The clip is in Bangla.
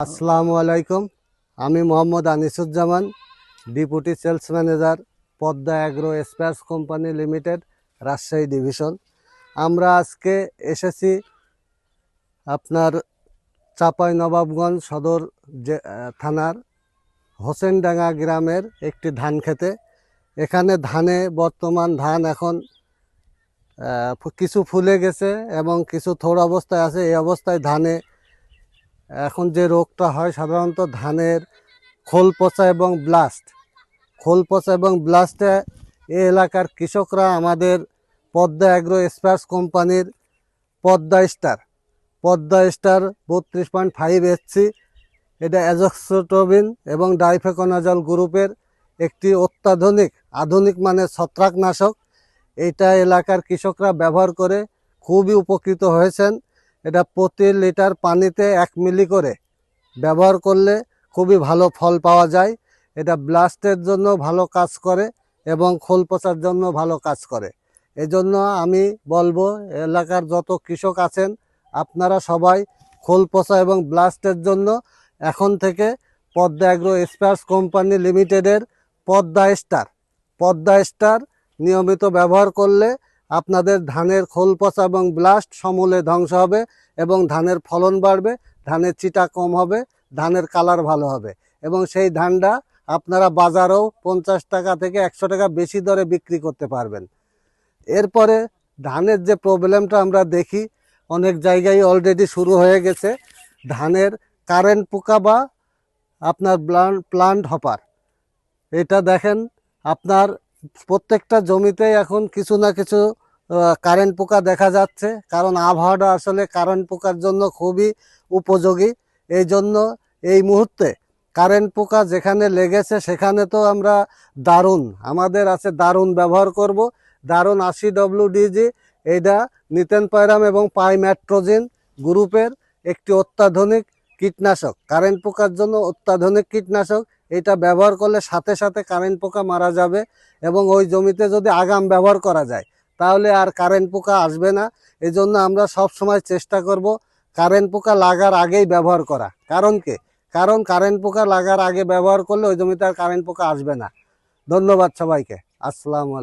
আসসালামু আলাইকুম। আমি Mohammad Anisuzzaman, deputy sales manager, Padma agro spares company limited, Rajshahi division. আমরা আজকে এসেছি আপনার চাঁপাইনবাবগঞ্জ সদর থানার হোসেনডাঙ্গা গ্রামের একটি ধান খেতে। এখানে বর্তমান ধান এখন কিছু ফুলে গেছে এবং কিছু থোড় অবস্থায় আছে। এই অবস্থায় ধানে এখন যে রোগটা হয় সাধারণত ধানের খোল পচা এবং ব্লাস্টে এই এলাকার কৃষকরা আমাদের পদ্মা অ্যাগ্রো স্পেয়ার্স কোম্পানির পদ্মা স্টার 32.5 HC, এটা অ্যাজোক্সিস্ট্রোবিন এবং ডাইফেকোনাজল গ্রুপের একটি আধুনিক মানের ছত্রাকনাশক। এটা এলাকার কৃষকরা ব্যবহার করে খুবই উপকৃত হয়েছেন। এটা প্রতি লিটার পানিতে 1 মিলি করে ব্যবহার করলে খুবই ভালো ফল পাওয়া যায়। এটা ব্লাস্টের জন্য ভালো কাজ করে এবং খোল পচার জন্য ভালো কাজ করে। এজন্য আমি বলবো এলাকার যত কৃষক আছেন আপনারা সবাই খোল পচা এবং ব্লাস্টের জন্য এখন থেকে পদ্মা অ্যাগ্রো স্পেয়ার্স কোম্পানি লিমিটেডের পদ্মা স্টার নিয়মিত ব্যবহার করলে আপনাদের ধানের খোল পচা এবং ব্লাস্ট সমূলে ধ্বংস হবে এবং ধানের ফলন বাড়বে, ধানের চিটা কম হবে, ধানের কালার ভালো হবে এবং সেই ধানটা আপনারা বাজারেও 50 টাকা থেকে 100 টাকা বেশি দরে বিক্রি করতে পারবেন। এরপরে ধানের যে প্রবলেমটা আমরা দেখি অনেক জায়গায় অলরেডি শুরু হয়ে গেছে, ধানের কারেন্ট পোকা বা আপনার প্লান্ট হপার। এটা দেখেন আপনার প্রত্যেকটা জমিতেই এখন কিছু না কিছু কারেন্ট পোকা দেখা যাচ্ছে, কারণ আবহাওয়াটা আসলে কারেন্ট পোকার জন্য খুবই উপযোগী। এই জন্য এই মুহূর্তে কারেন্ট পোকা যেখানে লেগেছে সেখানে তো আমরা আমাদের আছে দারুণ ব্যবহার করব। দারুণ 80WDG, এইটা নিতেনপাইরাম এবং পাইমেট্রোজিন গ্রুপের একটি অত্যাধুনিক কীটনাশক, কারেন্ট পোকার জন্য অত্যাধুনিক কীটনাশক। এটা ব্যবহার করলে সাথে সাথে কারেন্ট পোকা মারা যাবে এবং ওই জমিতে যদি আগাম ব্যবহার করা যায় তাহলে আর কারেন্ট পোকা আসবে না। এজন্য আমরা সব সময় চেষ্টা করব কারেন্ট পোকা লাগার আগেই ব্যবহার করা। কারণ কারেন্ট পোকা লাগার আগে ব্যবহার করলে ওই জমিতে আর কারেন্ট পোকা আসবে না। ধন্যবাদ সবাইকে। আসসালামু আলাইকুম।